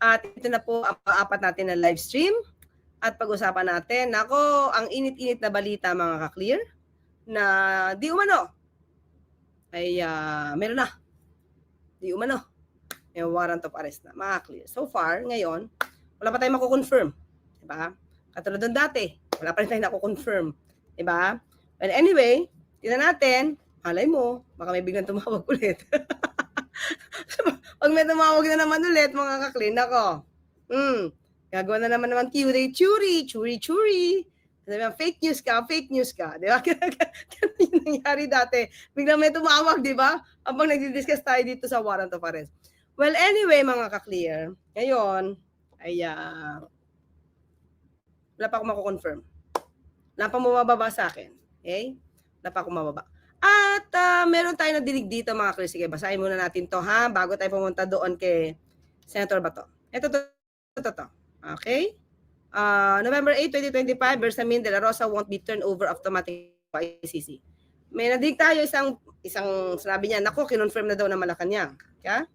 At ito na po ang pang-apat natin na live stream. At pag-usapan natin, nako, ang init-init na balita mga ka-clear, na di umano, ay meron na. Di umano, may warrant of arrest na, mga clear. So far, ngayon, wala pa tayong mako-confirm. Diba? Katulad ng dati, wala pa rin tayong nako-confirm. Diba? Well, anyway, tingnan natin, malay mo, baka may biglang tumawag ulit. Pag may tumawag na naman ulit, mga ka-clear, nako, gagawa na naman churi. Sabi mo, fake news ka. Di ba? Ganun yung nangyari dati. Biglang may tumawag, di ba? Habang nagdi-discuss tayo dito sa warrant of arrest. Well, anyway, mga ka-clear, ngayon, ay wala pa akong mako-confirm. Wala pa mababa sa akin. Okay? Wala pa akong mababa. At meron tayo na dinig dito, mga ka-clear. Sige, basahin muna natin to, ha? Bago tayo pumunta doon kay Senator Bato. Ito. Okay? November 8, 2025, Bersamin de la Rosa won't be turned over automatically by ICC. May nadig tayo isang sinabi niya, nako, kinonfirm na daw na Malacanang. Kaya?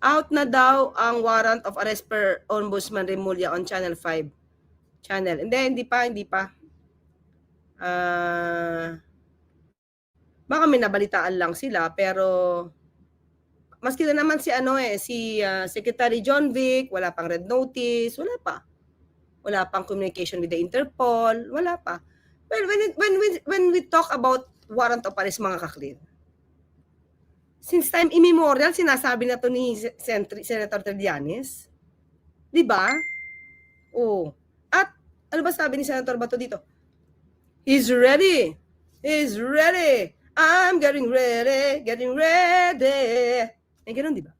Out na daw ang warrant of arrest per Ombudsman Remulla on Channel 5 channel. Hindi pa. Baka may nabalitaan lang sila, pero maski na naman si Secretary John Vic, wala pang red notice, wala pa. Wala pang communication with the Interpol, wala pa. Well, when we talk about warrant of arrest, mga ka-clear, since time immemorial, sinasabi na to ni Senator Trillanes. Di ba? Oh. At ano ba sabi ni Senator Bato dito? He's ready. I'm getting ready. May ganun, di ba?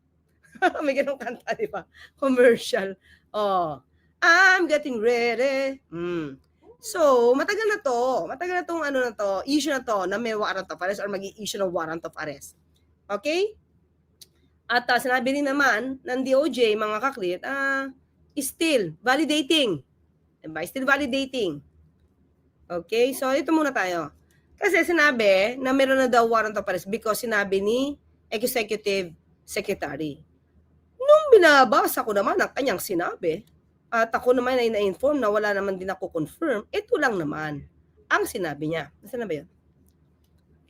May ganun kanta, di ba? Commercial. Oh, I'm getting ready. So, matagal na tong issue na to, na may warrant of arrest or mag-i-issue ng warrant of arrest. Okay? At sinabi rin naman ng DOJ, mga ka-clear, still validating. Diba? Still validating. Okay? So, ito muna tayo. Kasi sinabi na meron na daw warrant of arrest because sinabi ni Executive Secretary. Nung binabasa ko naman ang kanyang sinabi, at ako naman ay na-inform na wala naman din ako confirm, ito lang naman ang sinabi niya. Nasaan na ba yun?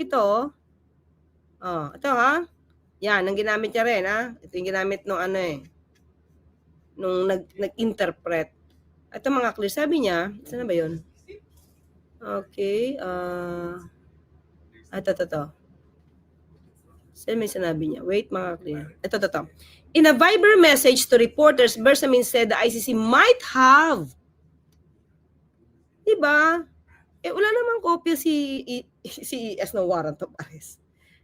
Ito ha? Yan, ang ginamit niya rin, ha? Ito yung ginamit nung nung nag-interpret. Ito, mga clear, sabi niya, saan na ba yun? Okay, ito. Saan may sinabi niya? Wait, mga clear. Ito. In a Viber message to reporters, Bersamin said the ICC might have. Diba? Wala namang kopya si ES ng warrant of arrest.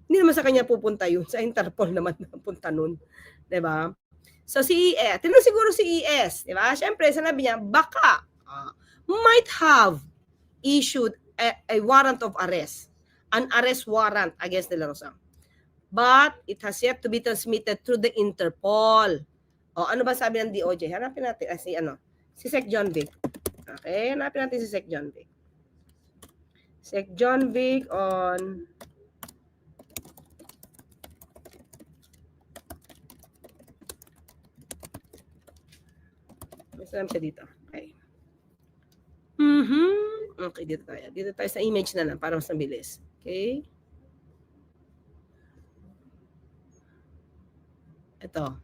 Hindi naman sa kanya pupunta yun. Sa Interpol naman napunta nun. Diba? So si ES, tinanong siguro si ES. Diba? Siyempre, sinabi niya, baka might have issued a warrant of arrest. An arrest warrant against De La Rosa. But it has yet to be transmitted through the Interpol. Ano ba sabi ng DOJ? Hanapin natin si Sec John Vic. Okay, hanapin natin si Sec John Vic. Sec John Vic on saan siya dito? Okay. Okay, dito tayo. Dito tayo sa image na lang para mas mabilis. Okay. Ito.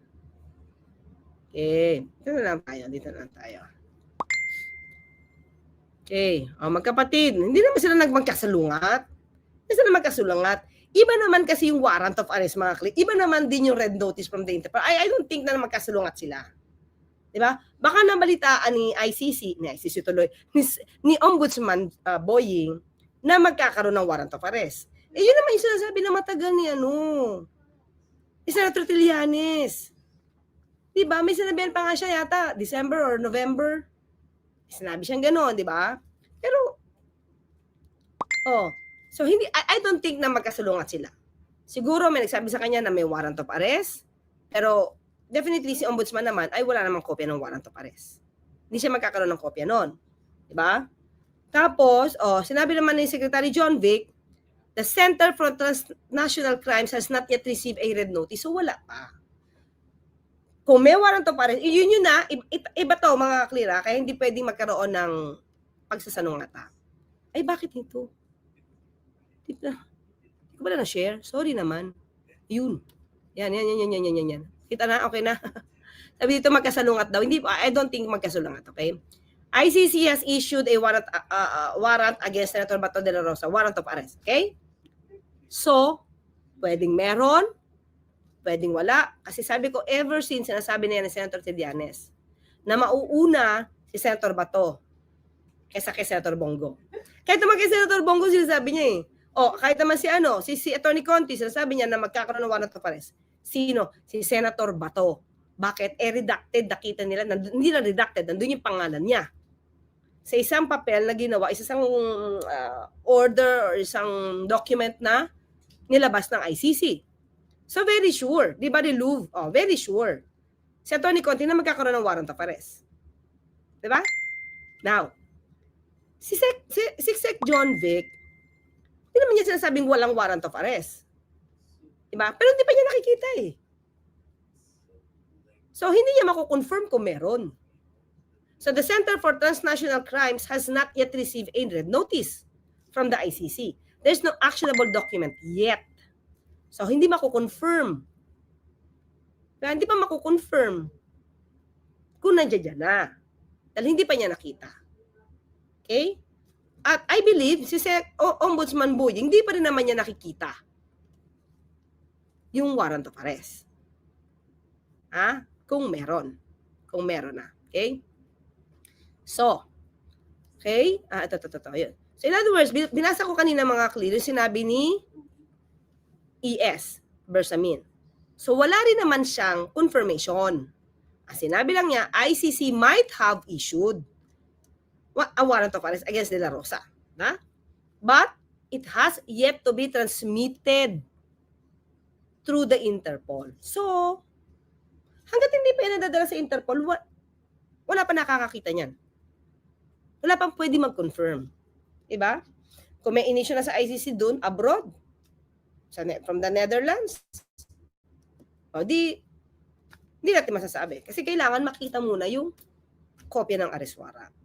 Okay. Dito na lang tayo. Okay. Magkapatid. Hindi naman sila magkasalungat. Iba naman kasi yung warrant of arrest, mga clear. Iba naman din yung red notice from the Interpol. I don't think na magkasalungat sila. Diba? Baka nabalitaan ni ICC tuloy, ni Ombudsman Boying na magkakaroon ng warrant of arrest. Yun naman yung sinasabi na matagal ni Senator Trillanes. Diba? May sinabihan pa nga siya yata, December or November. Sinabi siyang gano'n, diba? Pero, so hindi, I don't think na magkasalungat sila. Siguro may nagsabi sa kanya na may warrant of arrest, pero definitely si Ombudsman naman ay wala namang kopya ng warrant of arrest. Hindi siya magkakaroon ng kopya noon. Diba? Tapos, sinabi naman ni Secretary John Vic The Center for Transnational Crimes has not yet received a red notice. So wala pa. Kung may warrant of arrest, yun na, iba to mga clear, kaya hindi pwedeng magkaroon ng pagsasanungata. Ay, bakit ito? Di ko ba na-share? Sorry naman. Yun. Yan. Kita na? Okay na? Sabi dito magkasalungat daw. Hindi, I don't think magkasalungat, okay? ICC has issued a warrant against Senator Bato de la Rosa, warrant of arrest, okay? So, pwedeng meron, pwedeng wala. Kasi sabi ko, ever since sinasabi na yan ni Senator Trillanes, na mauuna si Senator Bato kaysa kay Senator Bongo. Kahit naman kay Senator Bongo, sinasabi niya kahit naman si Atty. Conti, sinasabi niya na magkakaroon ng warrant of arrest. Sino? Si Senator Bato. Bakit? Redacted, nakita nila, hindi na redacted, nandun yung pangalan niya. Sa isang papel na ginawa, isang order or isang document na nilabas ng ICC. So very sure, di ba, Louvre? Very sure. Si Atty. Conti na magkakaroon ng warrant of arrest. Di ba? Now, si Sec John Vic, hindi naman niya sinasabing walang warrant of arrest. Diba? Pero hindi pa niya nakikita So, hindi niya mako-confirm kung meron. So, the Center for Transnational Crimes has not yet received a red notice from the ICC. There's no actionable document yet. So, hindi mako-confirm. Kaya hindi pa mako-confirm kung nandiyan na. Dahil hindi pa niya nakita. Okay? At I believe, si Ombudsman Boy, hindi pa rin naman niya nakikita yung warrant of arrest. Kung meron. Kung meron na. Okay? So, okay? Ito. Yun. So, in other words, binasa ko kanina mga clear, sinabi ni ES Bersamin. So, wala rin naman siyang confirmation. Sinabi lang niya, ICC might have issued a warrant of arrest against De La Rosa. But it has yet to be transmitted through the Interpol. So, hanggat hindi pa yan nadadala sa Interpol, wala pa nakakakita niyan. Wala pang pwede mag-confirm. Diba? Kung may inisyo na sa ICC dun, abroad, from the Netherlands, hindi natin masasabi. Kasi kailangan makita muna yung kopya ng arrest warrant.